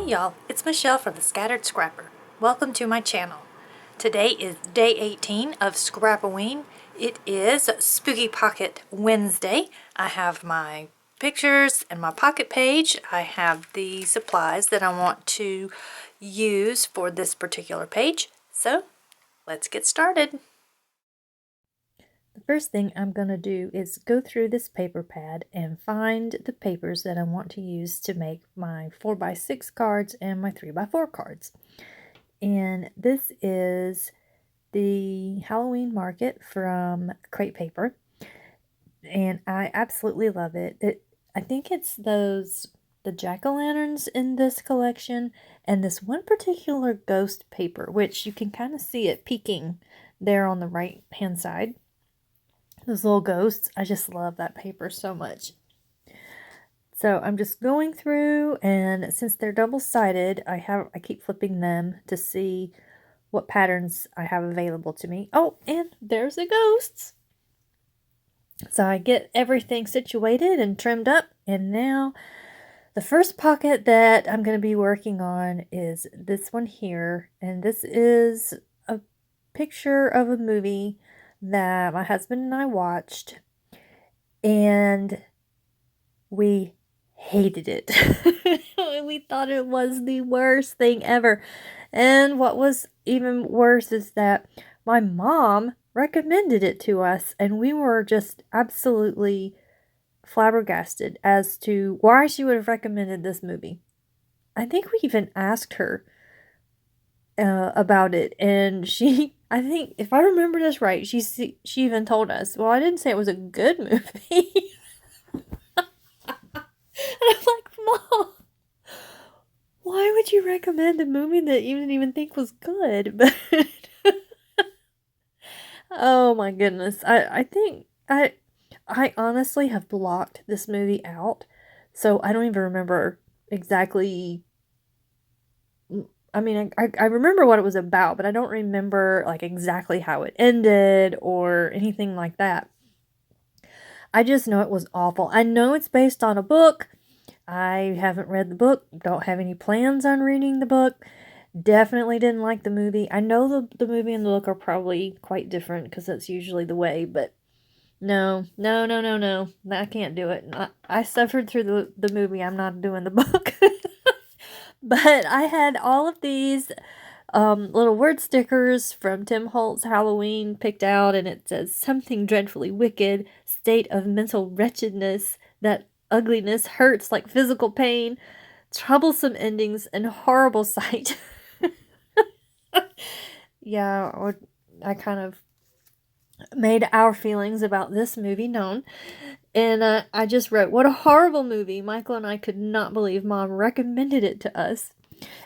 Hey y'all, it's Michelle from the Scattered Scrapper. Welcome to my channel. Today is day 18 of Scrap-O-Ween. It is Spooky Pocket Wednesday. I have my pictures and my pocket page. I have the supplies that I want to use for this particular page. So let's get started. The first thing I'm going to do is go through this paper pad and find the papers that I want to use to make my 4x6 cards and my 3x4 cards. And this is the Halloween market from Crate Paper. And I absolutely love it. I think it's the jack-o'-lanterns in this collection and this one particular ghost paper, which you can kind of see it peeking there on the right hand side. Those little ghosts, I just love that paper so much. So I'm just going through, and since they're double-sided, I keep flipping them to see what patterns I have available to me. Oh, and there's the ghosts. So I get everything situated and trimmed up, and now the first pocket that I'm going to be working on is this one here, and this is a picture of a movie that my husband and I watched, and we hated it. We thought it was the worst thing ever. And what was even worse is that my mom recommended it to us, and we were just absolutely flabbergasted as to why she would have recommended this movie. I think we even asked her about it, and I think, if I remember this right, she even told us, well, I didn't say it was a good movie. And I'm like, Mom, why would you recommend a movie that you didn't even think was good? But oh my goodness, I think I honestly have blocked this movie out, so I don't even remember exactly. I mean, I remember what it was about, but I don't remember like exactly how it ended or anything like that. I just know it was awful. I know it's based on a book. I haven't read the book, don't have any plans on reading the book. Definitely didn't like the movie. I know the movie and the book are probably quite different because that's usually the way, but no. I can't do it. I suffered through the movie. I'm not doing the book. But I had all of these little word stickers from Tim Holtz Halloween picked out, and it says, something dreadfully wicked, state of mental wretchedness, that ugliness hurts like physical pain, troublesome endings, and horrible sight. Yeah, I kind of made our feelings about this movie known. And I just wrote, what a horrible movie. Michael and I could not believe Mom recommended it to us.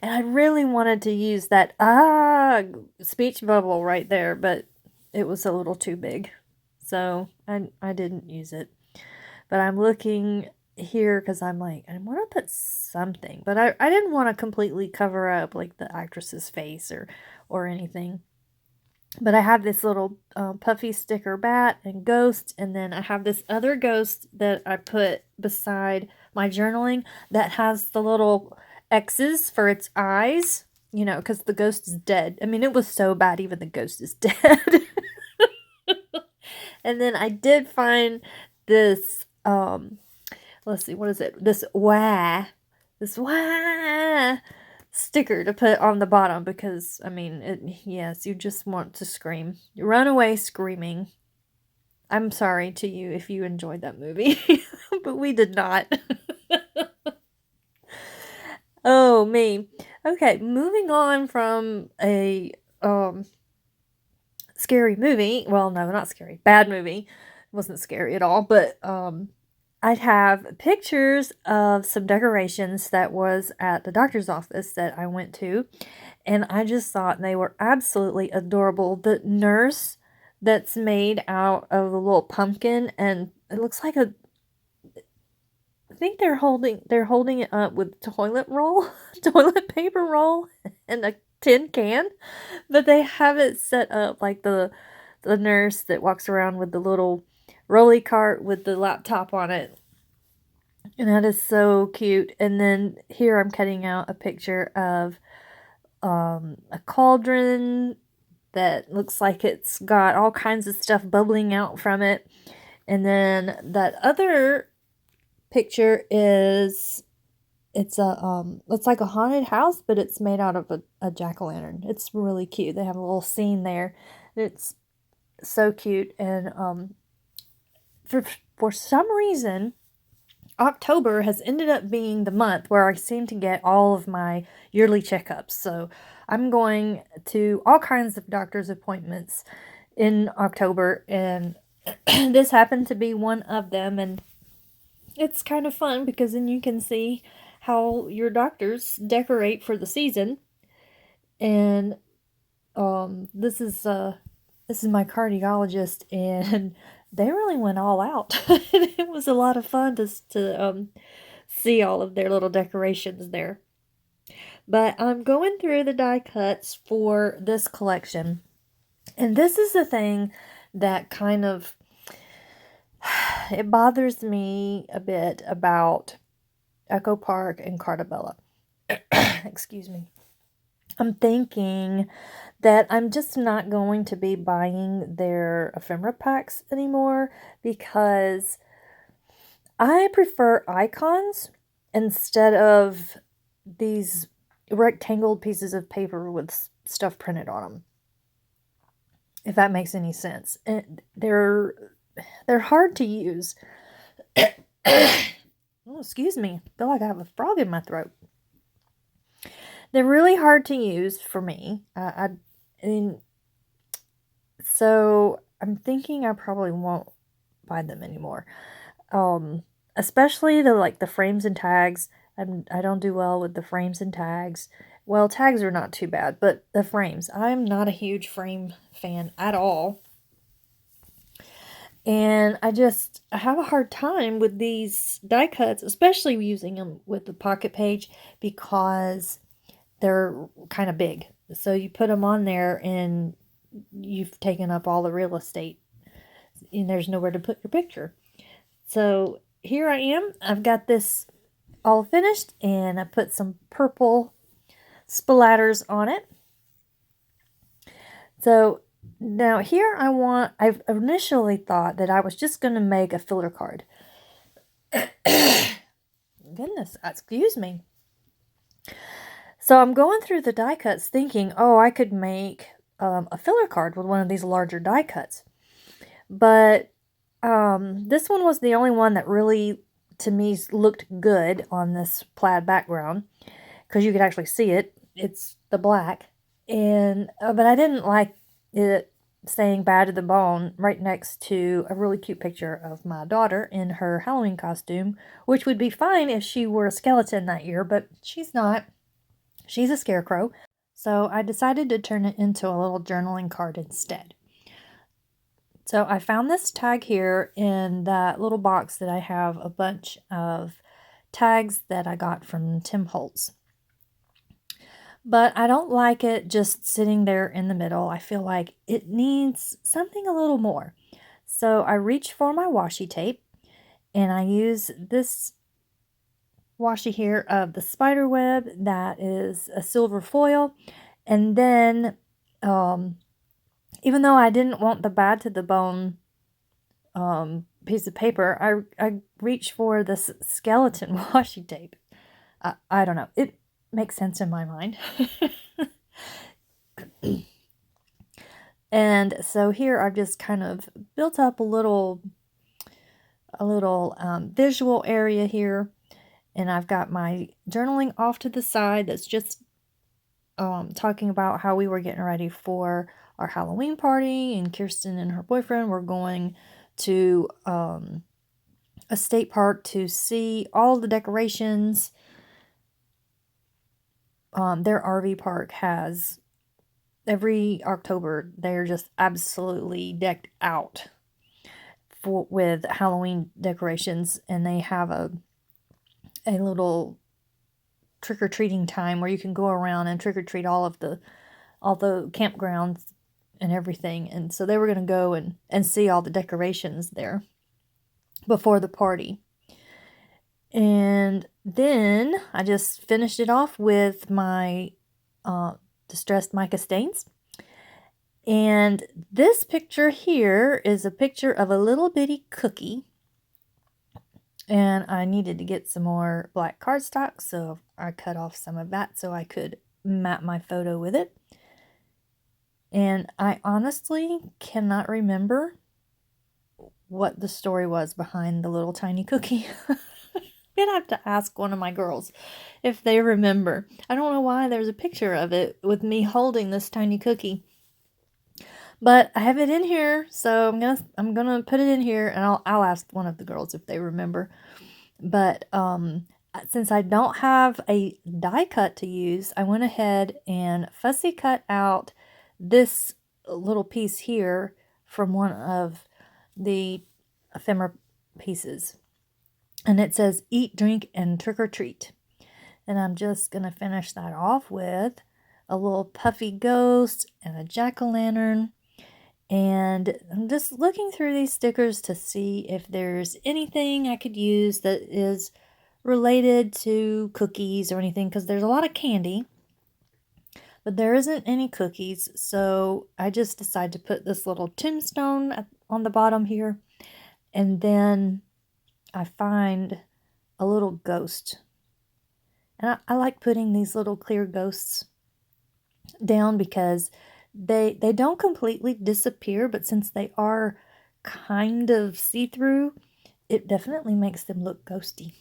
And I really wanted to use that speech bubble right there, but it was a little too big. So I didn't use it. But I'm looking here because I'm like, I want to put something. But I didn't want to completely cover up like the actress's face or anything. But I have this little puffy sticker bat and ghost, and then I have this other ghost that I put beside my journaling that has the little X's for its eyes, you know, because the ghost is dead. I mean, it was so bad, even the ghost is dead. And then I did find this, let's see, what is it? This wah sticker to put on the bottom because, I mean, yes, you just want to scream. Run away screaming. I'm sorry to you if you enjoyed that movie, but we did not. Oh, me. Okay, moving on from a scary movie. Well, no, not scary. Bad movie. It wasn't scary at all, but I'd have pictures of some decorations that was at the doctor's office that I went to, and I just thought they were absolutely adorable. The nurse that's made out of a little pumpkin, and it looks like I think they're holding it up with toilet paper roll, and a tin can, but they have it set up like the nurse that walks around with the little rolly cart with the laptop on it. And that is so cute. And then here I'm cutting out a picture of a cauldron that looks like it's got all kinds of stuff bubbling out from it. And then that other picture is it's like a haunted house, but it's made out of a jack-o'-lantern. It's really cute. They have a little scene there. It's so cute. And for some reason, October has ended up being the month where I seem to get all of my yearly checkups. So I'm going to all kinds of doctor's appointments in October, and this happened to be one of them. And it's kind of fun because then you can see how your doctors decorate for the season. And this is my cardiologist, and they really went all out. It was a lot of fun to see all of their little decorations there. But I'm going through the die cuts for this collection, and this is the thing that kind of it bothers me a bit about Echo Park and Cartabella. Excuse me. I'm thinking that I'm just not going to be buying their ephemera packs anymore because I prefer icons instead of these rectangle pieces of paper with stuff printed on them. If that makes any sense. And they're hard to use. Oh, excuse me. I feel like I have a frog in my throat. They're really hard to use for me. I mean, so I'm thinking I probably won't buy them anymore. Especially the frames and tags. I don't do well with the frames and tags. Well, tags are not too bad, but the frames. I'm not a huge frame fan at all. And I have a hard time with these die cuts, especially using them with the pocket page because they're kind of big. So you put them on there and you've taken up all the real estate and there's nowhere to put your picture. So here I am. I've got this all finished and I put some purple splatters on it. So now here I've initially thought that I was just going to make a filler card. Goodness, excuse me. So I'm going through the die cuts thinking, oh, I could make a filler card with one of these larger die cuts. But this one was the only one that really, to me, looked good on this plaid background. Because you could actually see it. It's the black. And but I didn't like it saying bad to the bone right next to a really cute picture of my daughter in her Halloween costume, which would be fine if she were a skeleton that year, but she's not. She's a scarecrow. So I decided to turn it into a little journaling card instead. So I found this tag here in that little box that I have a bunch of tags that I got from Tim Holtz. But I don't like it just sitting there in the middle. I feel like it needs something a little more. So I reach for my washi tape and I use this washi here of the spider web that is a silver foil. And then, even though I didn't want the bad to the bone piece of paper, I reached for this skeleton washi tape. I don't know. It makes sense in my mind. And so here I've just kind of built up a little visual area here. And I've got my journaling off to the side that's just talking about how we were getting ready for our Halloween party, and Kirsten and her boyfriend were going to a state park to see all the decorations. Their RV park has, every October, they're just absolutely decked out with Halloween decorations, and they have a little trick-or-treating time where you can go around and trick-or-treat all the campgrounds and everything. And so they were going to go and see all the decorations there before the party. And then I just finished it off with my distressed mica stains. And this picture here is a picture of a little bitty cookie. And I needed to get some more black cardstock, so I cut off some of that so I could map my photo with it. And I honestly cannot remember what the story was behind the little tiny cookie. I'm gonna have to ask one of my girls if they remember. I don't know why there's a picture of it with me holding this tiny cookie. But I have it in here, so I'm gonna put it in here, and I'll ask one of the girls if they remember. But since I don't have a die cut to use, I went ahead and fussy cut out this little piece here from one of the ephemera pieces. And it says, eat, drink, and trick or treat. And I'm just going to finish that off with a little puffy ghost and a jack-o'-lantern. And I'm just looking through these stickers to see if there's anything I could use that is related to cookies or anything, because there's a lot of candy, but there isn't any cookies. So I just decided to put this little tombstone on the bottom here, and then I find a little ghost. And I like putting these little clear ghosts down because they don't completely disappear, but since they are kind of see-through, it definitely makes them look ghosty.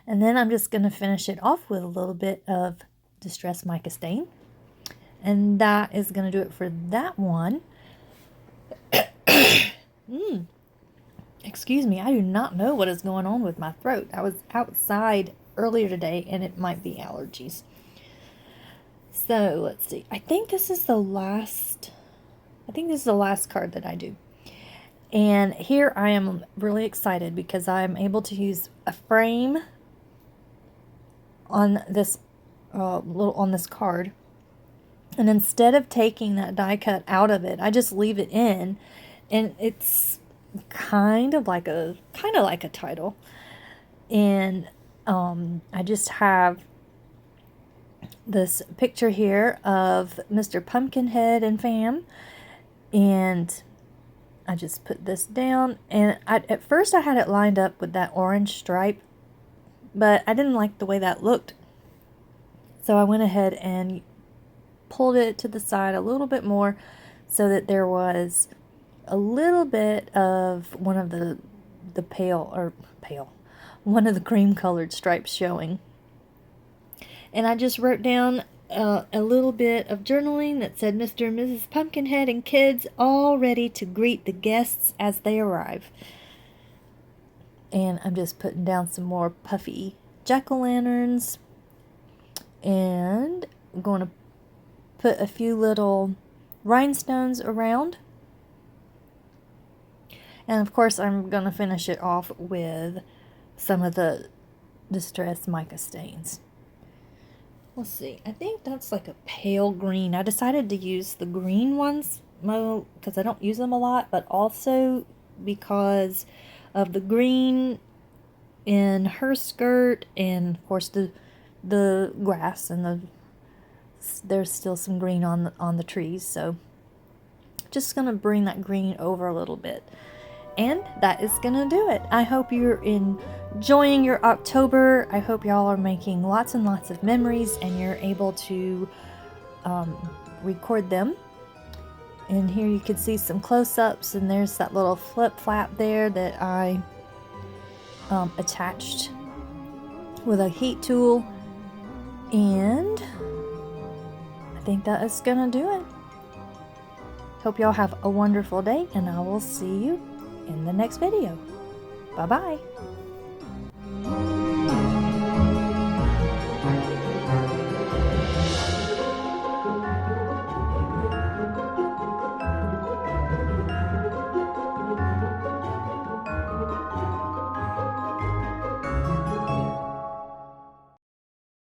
And then I'm just going to finish it off with a little bit of distressed mica stain. And that is going to do it for that one. Excuse me, I do not know what is going on with my throat. I was outside earlier today, and it might be allergies. So let's see. I think this is the last card that I do. And here I am really excited because I'm able to use a frame on this on this card. And instead of taking that die cut out of it, I just leave it in, and it's kind of like a title. And I just have this picture here of Mr. Pumpkinhead and fam, and I just put this down. And at first I had it lined up with that orange stripe, but I didn't like the way that looked, so I went ahead and pulled it to the side a little bit more so that there was a little bit of one of the one of the cream colored stripes showing. And I just wrote down a little bit of journaling that said, Mr. and Mrs. Pumpkinhead and kids all ready to greet the guests as they arrive. And I'm just putting down some more puffy jack-o'-lanterns, and I'm going to put a few little rhinestones around. And of course I'm going to finish it off with some of the distressed mica stains. Let's see, I think that's like a pale green. I decided to use the green ones because I don't use them a lot, but also because of the green in her skirt, and of course the grass, and there's still some green on the trees, so just gonna bring that green over a little bit. And that is gonna do it. I hope you're enjoying your October. I hope y'all are making lots and lots of memories, and you're able to record them. And here you can see some close-ups, and there's that little flip-flap there that I attached with a heat tool. And I think that is gonna do it. Hope y'all have a wonderful day, and I will see you in the next video. Bye-bye.